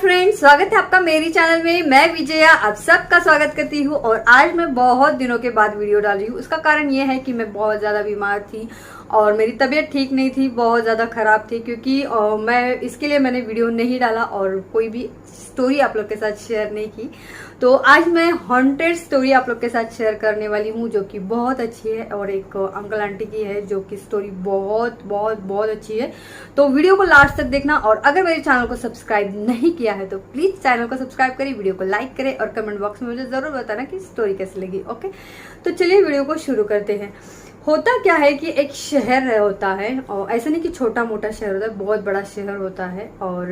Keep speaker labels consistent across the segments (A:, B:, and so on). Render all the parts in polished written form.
A: Friends, स्वागत है आपका मेरी चैनल में। मैं विजया आप सबका स्वागत करती हूँ। और आज मैं बहुत दिनों के बाद वीडियो डाल रही हूँ। उसका कारण ये है कि मैं बहुत ज़्यादा बीमार थी और मेरी तबीयत ठीक नहीं थी, बहुत ज़्यादा ख़राब थी। क्योंकि मैंने वीडियो नहीं डाला और कोई भी स्टोरी आप लोग के साथ शेयर नहीं की। तो आज मैं हॉन्टेड स्टोरी आप लोग के साथ शेयर करने वाली हूँ, जो कि बहुत अच्छी है और एक अंकल आंटी की है, जो कि स्टोरी बहुत बहुत बहुत अच्छी है। तो वीडियो को लास्ट तक देखना। और अगर मेरे चैनल को सब्सक्राइब नहीं किया है तो प्लीज चैनल को सब्सक्राइब करें, वीडियो को लाइक करें और कमेंट बॉक्स में मुझे जरूर बताना कि स्टोरी कैसी लगी। ओके, तो चलिए वीडियो को शुरू करते हैं। होता क्या है कि एक शहर होता है, और ऐसा नहीं कि छोटा मोटा शहर होता है, बहुत बड़ा शहर होता है। और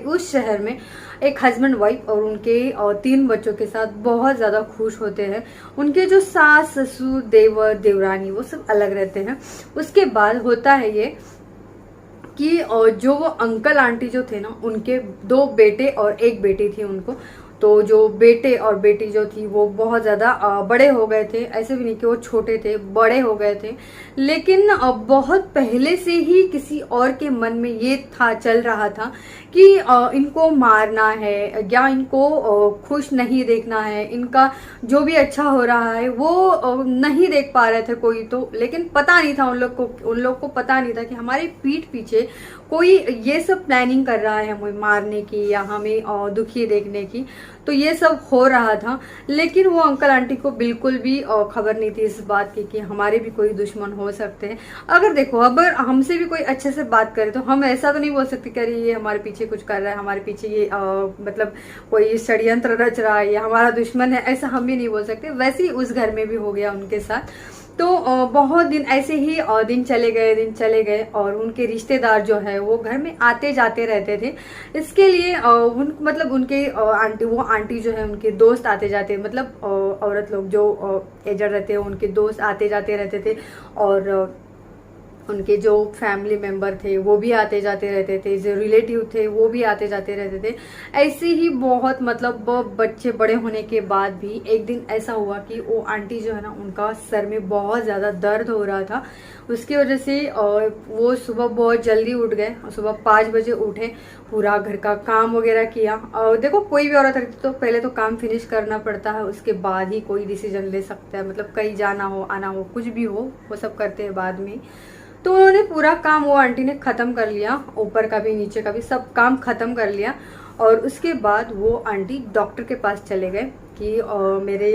A: उस शहर में एक हस्बैंड वाइफ और उनके 3 बच्चों के साथ बहुत ज़्यादा खुश होते हैं। उनके जो सास ससुर देवर देवरानी वो सब अलग रहते हैं। उसके बाद होता है ये कि जो वो अंकल आंटी जो थे ना, उनके 2 बेटे और 1 बेटी थी उनको। तो जो बेटे और बेटी जो थी वो बहुत ज़्यादा बड़े हो गए थे। ऐसे भी नहीं कि वो छोटे थे, बड़े हो गए थे। लेकिन बहुत पहले से ही किसी और के मन में ये चल रहा था कि इनको मारना है या इनको खुश नहीं देखना है। इनका जो भी अच्छा हो रहा है वो नहीं देख पा रहे थे कोई तो। लेकिन पता नहीं था उन लोग को पता नहीं था कि हमारे पीठ पीछे कोई ये सब प्लानिंग कर रहा है हमें मारने की या हमें दुखी देखने की। तो ये सब हो रहा था। लेकिन वो अंकल आंटी को बिल्कुल भी खबर नहीं थी इस बात की कि हमारे भी कोई दुश्मन हो सकते हैं। अगर देखो, अगर हमसे भी कोई अच्छे से बात करे तो हम ऐसा तो नहीं बोल सकते कि अरे ये हमारे पीछे कुछ कर रहा है, हमारे पीछे ये मतलब कोई षड्यंत्र रच रहा है या हमारा दुश्मन है, ऐसा हम भी नहीं बोल सकते। वैसे ही उस घर में भी हो गया उनके साथ। तो बहुत दिन ऐसे ही दिन चले गए और उनके रिश्तेदार जो है वो घर में आते जाते रहते थे। इसके लिए उनके आंटी जो है उनके दोस्त आते जाते, मतलब औरत लोग जो एजड रहते हैं उनके दोस्त आते जाते रहते थे। और उनके जो फैमिली मेंबर थे वो भी आते जाते रहते थे, जो रिलेटिव थे वो भी आते जाते रहते थे। ऐसे ही बहुत बच्चे बड़े होने के बाद भी एक दिन ऐसा हुआ कि वो आंटी जो है ना, उनका सर में बहुत ज़्यादा दर्द हो रहा था। उसकी वजह से वो सुबह बहुत जल्दी उठ गए, सुबह 5 बजे उठे, पूरा घर का काम वगैरह किया। और देखो, कोई भी औरत रहती तो पहले तो काम फिनिश करना पड़ता है, उसके बाद ही कोई डिसीजन ले सकता है। मतलब कहीं जाना हो, आना हो, कुछ भी हो, वो सब करते हैं बाद में। तो उन्होंने पूरा काम वो आंटी ने ख़त्म कर लिया, ऊपर का भी नीचे का भी सब काम ख़त्म कर लिया। और उसके बाद वो आंटी डॉक्टर के पास चले गए कि मेरे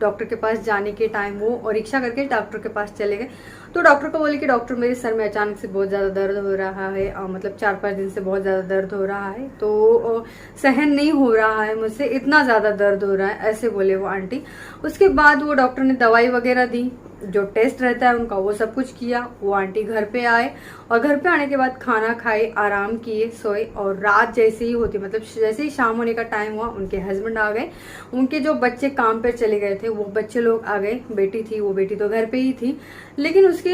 A: डॉक्टर के पास जाने के टाइम वो रिक्शा करके डॉक्टर के पास चले गए। तो डॉक्टर को बोले कि डॉक्टर, मेरे सर में अचानक से बहुत ज़्यादा दर्द हो रहा है, मतलब 4-5 दिन से बहुत ज़्यादा दर्द हो रहा है, तो सहन नहीं हो रहा है मुझसे, इतना ज़्यादा दर्द हो रहा है, ऐसे बोले वो आंटी। उसके बाद वो डॉक्टर ने दवाई वगैरह दी, जो टेस्ट रहता है उनका वो सब कुछ किया। वो आंटी घर पे आए और घर पे आने के बाद खाना खाए, आराम किए, सोए। और रात जैसे ही होती, मतलब जैसे ही शाम होने का टाइम हुआ, उनके हस्बैंड आ गए। उनके जो बच्चे काम पे चले गए थे वो बच्चे लोग आ गए। बेटी थी, वो बेटी तो घर पे ही थी। लेकिन उसके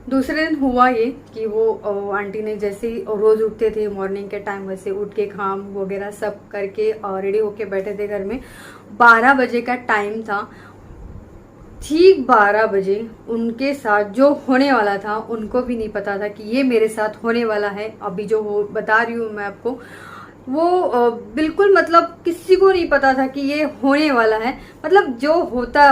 A: दूसरे दिन हुआ ये कि वो आंटी ने जैसे ही रोज उठते थे मॉर्निंग के टाइम, वैसे उठ के काम वगैरह सब करके रेडी होके बैठे थे घर में। 12 बजे का टाइम था। ठीक 12 बजे उनके साथ जो होने वाला था उनको भी नहीं पता था कि ये मेरे साथ होने वाला है। अभी जो बता रही हूँ मैं आपको, वो बिल्कुल मतलब किसी को नहीं पता था कि ये होने वाला है। मतलब जो होता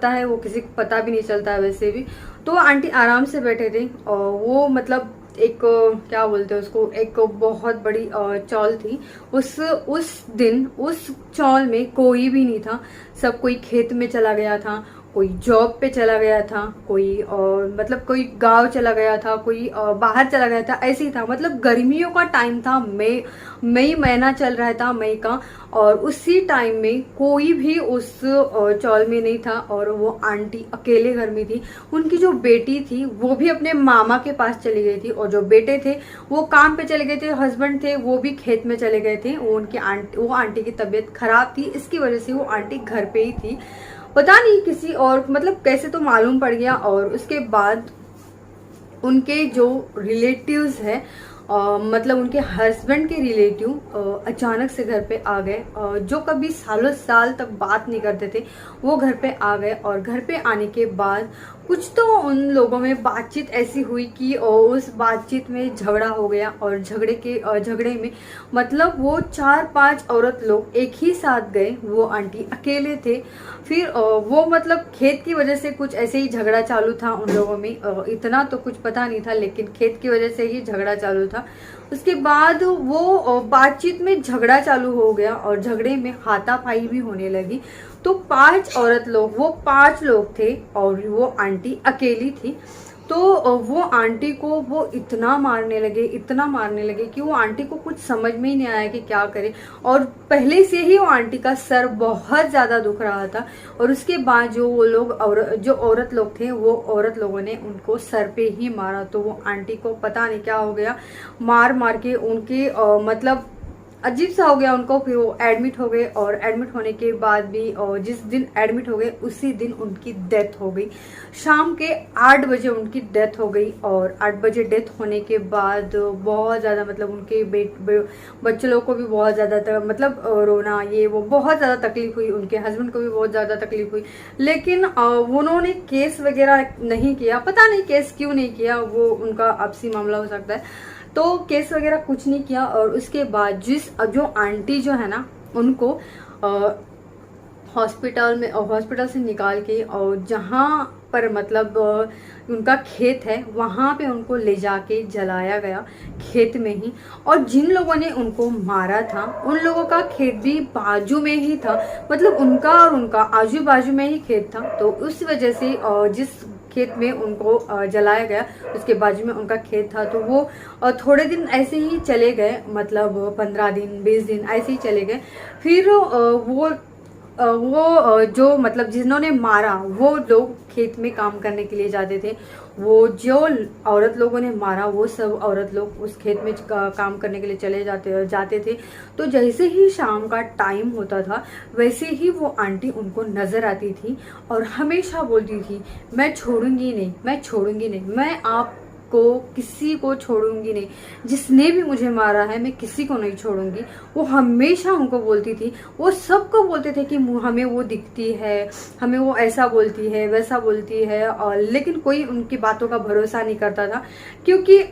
A: है वो किसी को पता भी नहीं चलता है वैसे भी। तो आंटी आराम से बैठे थे और वो मतलब एक क्या बोलते हैं उसको, एक बहुत बड़ी चौल थी। उस दिन उस चौल में कोई भी नहीं था। सब कोई खेत में चला गया था, कोई जॉब पे चला गया था, कोई मतलब कोई गांव चला गया था, कोई बाहर चला गया था, ऐसे ही था। मतलब गर्मियों का टाइम था, मई महीना चल रहा था, मई का। और उसी टाइम में कोई भी उस चौल में नहीं था और वो आंटी अकेले घर में थी। उनकी जो बेटी थी वो भी अपने मामा के पास चली गई थी और जो बेटे थे वो काम पे चले गए थे, हस्बैंड थे वो भी खेत में चले गए थे। वो आंटी की तबीयत खराब थी, इसकी वजह से वो आंटी घर पे ही थी। पता नहीं किसी और मतलब कैसे तो मालूम पड़ गया। और उसके बाद उनके जो रिलेटिव्स है, मतलब उनके हस्बैंड के रिलेटिव अचानक से घर पे आ गए। जो कभी सालों साल तक बात नहीं करते थे वो घर पे आ गए। और घर पे आने के बाद कुछ तो उन लोगों में बातचीत ऐसी हुई कि उस बातचीत में झगड़ा हो गया, और झगड़े में मतलब वो 4-5 औरत लोग एक ही साथ गए, वो आंटी अकेले थे। फिर वो मतलब खेत की वजह से कुछ ऐसे ही झगड़ा चालू था उन लोगों में, इतना तो कुछ पता नहीं था, लेकिन खेत की वजह से ही झगड़ा चालू था। उसके बाद वो बातचीत में झगड़ा चालू हो गया और झगड़े में हाथापाई भी होने लगी। तो 5 औरत लोग, वो 5 लोग थे और वो आंटी अकेली थी। तो वो आंटी को वो इतना मारने लगे कि वो आंटी को कुछ समझ में ही नहीं आया कि क्या करे। और पहले से ही वो आंटी का सर बहुत ज़्यादा दुख रहा था, और उसके बाद जो औरत लोग थे, वो औरत लोगों ने उनको सर पे ही मारा। तो वो आंटी को पता नहीं क्या हो गया, मार के उनके मतलब अजीब सा हो गया उनको। फिर वो एडमिट हो गए, और एडमिट होने के बाद भी, और जिस दिन एडमिट हो गए उसी दिन उनकी डेथ हो गई। शाम के 8 बजे उनकी डेथ हो गई। और 8 बजे डेथ होने के बाद बहुत ज़्यादा मतलब उनके बच्चे लोग को भी बहुत ज़्यादा मतलब रोना, ये वो बहुत ज़्यादा तकलीफ हुई। उनके हस्बैंड को भी बहुत ज़्यादा तकलीफ हुई, लेकिन उन्होंने केस वगैरह नहीं किया। पता नहीं केस क्यों नहीं किया, वो उनका आपसी मामला हो सकता है। तो केस वगैरह कुछ नहीं किया। और उसके बाद जो आंटी जो है ना, उनको हॉस्पिटल से निकाल के, और जहाँ पर मतलब उनका खेत है वहाँ पे उनको ले जाके जलाया गया, खेत में ही। और जिन लोगों ने उनको मारा था उन लोगों का खेत भी बाजू में ही था, मतलब उनका और उनका आजू बाजू में ही खेत था। तो उस वजह से जिस खेत में उनको जलाया गया उसके बाजू में उनका खेत था। तो वो थोड़े दिन ऐसे ही चले गए, मतलब 15 दिन 20 दिन ऐसे ही चले गए। फिर वो जो मतलब जिन्होंने मारा वो लोग खेत में काम करने के लिए जाते थे। वो जो औरत लोगों ने मारा वो सब औरत लोग उस खेत में काम करने के लिए चले जाते थे। तो जैसे ही शाम का टाइम होता था वैसे ही वो आंटी उनको नज़र आती थी, और हमेशा बोलती थी, मैं छोड़ूंगी नहीं, मैं आपको किसी को छोड़ूंगी नहीं, जिसने भी मुझे मारा है मैं किसी को नहीं छोड़ूंगी। वो हमेशा उनको बोलती थी। वो सबको बोलते थे कि हमें वो दिखती है, हमें वो ऐसा बोलती है वैसा बोलती है, और लेकिन कोई उनकी बातों का भरोसा नहीं करता था, क्योंकि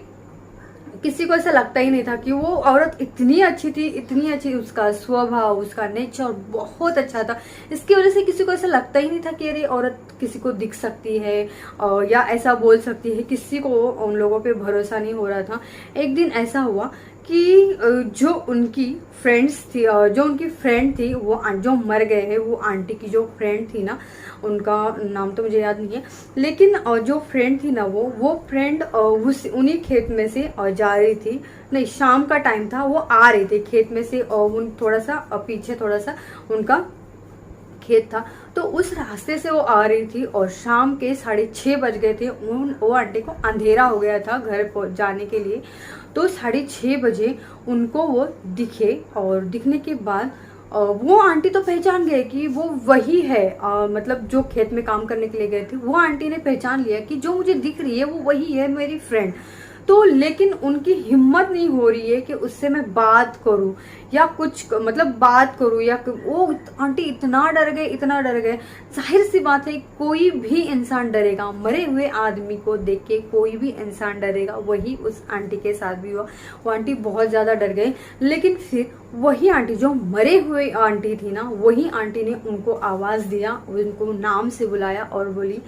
A: किसी को ऐसा लगता ही नहीं था कि वो औरत इतनी अच्छी थी, इतनी अच्छी, उसका स्वभाव, उसका नेचर बहुत अच्छा था। इसकी वजह से किसी को ऐसा लगता ही नहीं था कि अरे औरत किसी को दिख सकती है या ऐसा बोल सकती है। किसी को उन लोगों पे भरोसा नहीं हो रहा था। एक दिन ऐसा हुआ कि जो उनकी फ्रेंड थी, वो जो मर गए हैं, वो आंटी की जो फ्रेंड थी ना, उनका नाम तो मुझे याद नहीं है, लेकिन जो फ्रेंड थी ना, वो फ्रेंड उन्हीं खेत में से जा रही थी। नहीं, शाम का टाइम था, वो आ रहे थे खेत में से, और थोड़ा सा पीछे थोड़ा सा उनका खेत था। तो उस रास्ते से वो आ रही थी, और शाम के 6:30 बज गए थे। वो आंटी को अंधेरा हो गया था घर जाने के लिए। तो 6:30 बजे उनको वो दिखे, और दिखने के बाद वो आंटी तो पहचान गए कि वो वही है, मतलब जो खेत में काम करने के लिए गए थे। वो आंटी ने पहचान लिया कि जो मुझे दिख रही है वो वही है, मेरी फ्रेंड। तो लेकिन उनकी हिम्मत नहीं हो रही है कि उससे मैं बात करूं, या कुछ मतलब बात करूं, या वो आंटी इतना डर गए। जाहिर सी बात है, कोई भी इंसान डरेगा, मरे हुए आदमी को देख के कोई भी इंसान डरेगा। वही उस आंटी के साथ भी हुआ। वो आंटी बहुत ज्यादा डर गए, लेकिन फिर वही आंटी, जो मरे हुए आंटी थी ना, वही आंटी ने उनको आवाज दिया, उनको नाम से बुलाया और बोली,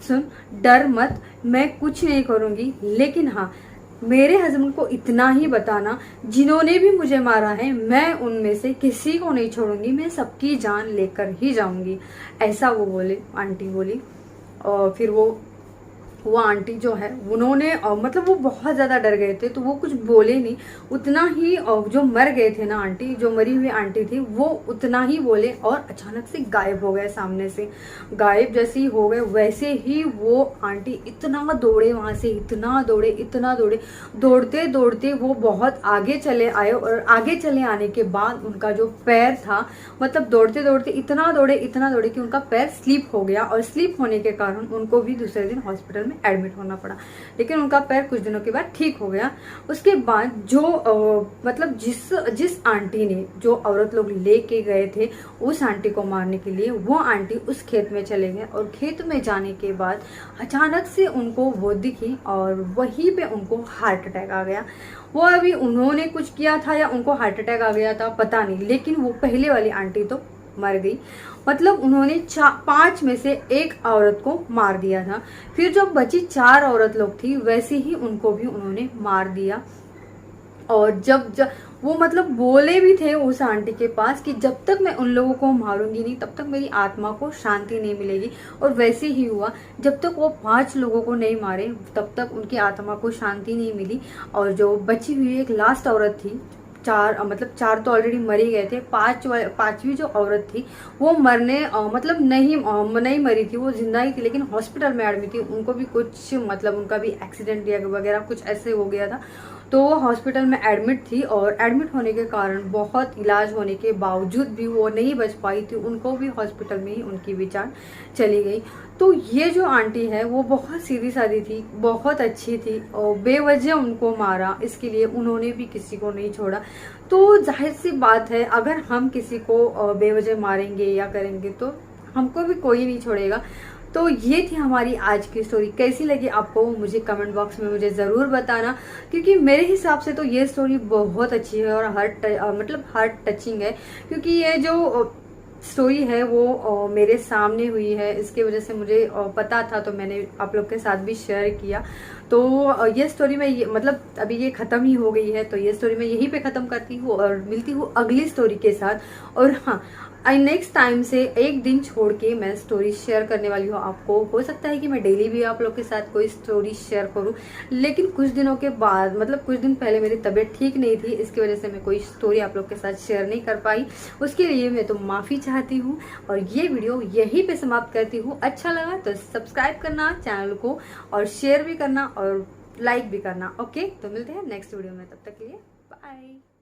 A: सुन, डर मत, मैं कुछ नहीं करूंगी, लेकिन हाँ, मेरे हस्बैंड को इतना ही बताना, जिन्होंने भी मुझे मारा है मैं उनमें से किसी को नहीं छोड़ूंगी, मैं सबकी जान लेकर ही जाऊंगी। ऐसा वो बोले, आंटी बोली। और फिर वो आंटी जो है, उन्होंने मतलब वो बहुत ज़्यादा डर गए थे, तो वो कुछ बोले नहीं। उतना ही जो मर गए थे ना आंटी, जो मरी हुई आंटी थी, वो उतना ही बोले, और अचानक से गायब हो गए। सामने से गायब जैसे ही हो गए, वैसे ही वो आंटी इतना दौड़े वहाँ से, इतना दौड़े, दौड़ते दौड़ते वो बहुत आगे चले आए। और आगे चले आने के बाद उनका जो पैर था, मतलब दौड़ते दौड़ते इतना दौड़े कि उनका पैर स्लिप हो गया, और स्लिप होने के कारण उनको भी दूसरे दिन हॉस्पिटल में में एडमिट होना पड़ा। लेकिन उनका पैर कुछ दिनों के बाद ठीक हो गया। उसके बाद जो मतलब जिस आंटी ने जो औरत लोग लेके गए थे उस आंटी को मारने के लिए, वो आंटी उस खेत में चले गए और खेत में जाने के बाद अचानक से उनको वो दिखी और वहीं पे उनको हार्ट अटैक आ गया। वो अभी उन्होंने कुछ किया था या उनको हार्ट अटैक आ गया था पता नहीं, लेकिन वो पहले वाली आंटी तो मर गई। मतलब उन्होंने 5 में से 1 औरत को मार दिया था। फिर जो बची 4 औरत लोग थी वैसे ही उनको भी उन्होंने मार दिया। और जब वो मतलब बोले भी थे उस आंटी के पास कि जब तक मैं उन लोगों को मारूंगी नहीं तब तक मेरी आत्मा को शांति नहीं मिलेगी। और वैसे ही हुआ, जब तक वो 5 लोगों को नहीं मारे तब तक उनकी आत्मा को शांति नहीं मिली। और जो बची हुई एक लास्ट औरत थी, 4 तो ऑलरेडी मर ही गए थे, 5वीं जो औरत थी वो मरने मतलब नहीं मरी थी, वो जिंदा ही थी लेकिन हॉस्पिटल में एडमिट थी। उनको भी कुछ मतलब उनका भी एक्सीडेंट या वगैरह कुछ ऐसे हो गया था, तो वो हॉस्पिटल में एडमिट थी। और एडमिट होने के कारण बहुत इलाज होने के बावजूद भी वो नहीं बच पाई थी, उनको भी हॉस्पिटल में ही उनकी भी जान चली गई। तो ये जो आंटी है वो बहुत सीधी सादी थी, बहुत अच्छी थी और बेवजह उनको मारा, इसके लिए उन्होंने भी किसी को नहीं छोड़ा। तो जाहिर सी बात है अगर हम किसी को बेवजह मारेंगे या करेंगे तो हमको भी कोई नहीं छोड़ेगा। तो ये थी हमारी आज की स्टोरी। कैसी लगी आपको मुझे कमेंट बॉक्स में मुझे ज़रूर बताना, क्योंकि मेरे हिसाब से तो ये स्टोरी बहुत अच्छी है और हार्ट टचिंग है। क्योंकि ये जो स्टोरी है वो मेरे सामने हुई है, इसकी वजह से मुझे पता था तो मैंने आप लोग के साथ भी शेयर किया। तो ये स्टोरी में मतलब अभी ये ख़त्म ही हो गई है, तो ये स्टोरी मैं यहीं पे ख़त्म करती हूँ और मिलती हूँ अगली स्टोरी के साथ। और हाँ, नेक्स्ट टाइम से एक दिन छोड़ के मैं स्टोरी शेयर करने वाली हूँ आपको। हो सकता है कि मैं डेली भी आप लोग के साथ कोई स्टोरी शेयर करूँ, लेकिन कुछ दिनों के बाद मतलब कुछ दिन पहले मेरी तबीयत ठीक नहीं थी, इसकी वजह से मैं कोई स्टोरी आप लोग के साथ शेयर नहीं कर पाई। उसके लिए मैं तो माफ़ी चाहती हूँ और ये वीडियो यहीं पे समाप्त करती हूँ। अच्छा लगा तो सब्सक्राइब करना चैनल को और शेयर भी करना और लाइक भी करना। ओके, तो मिलते हैं नेक्स्ट वीडियो में, तब तक के लिए बाय।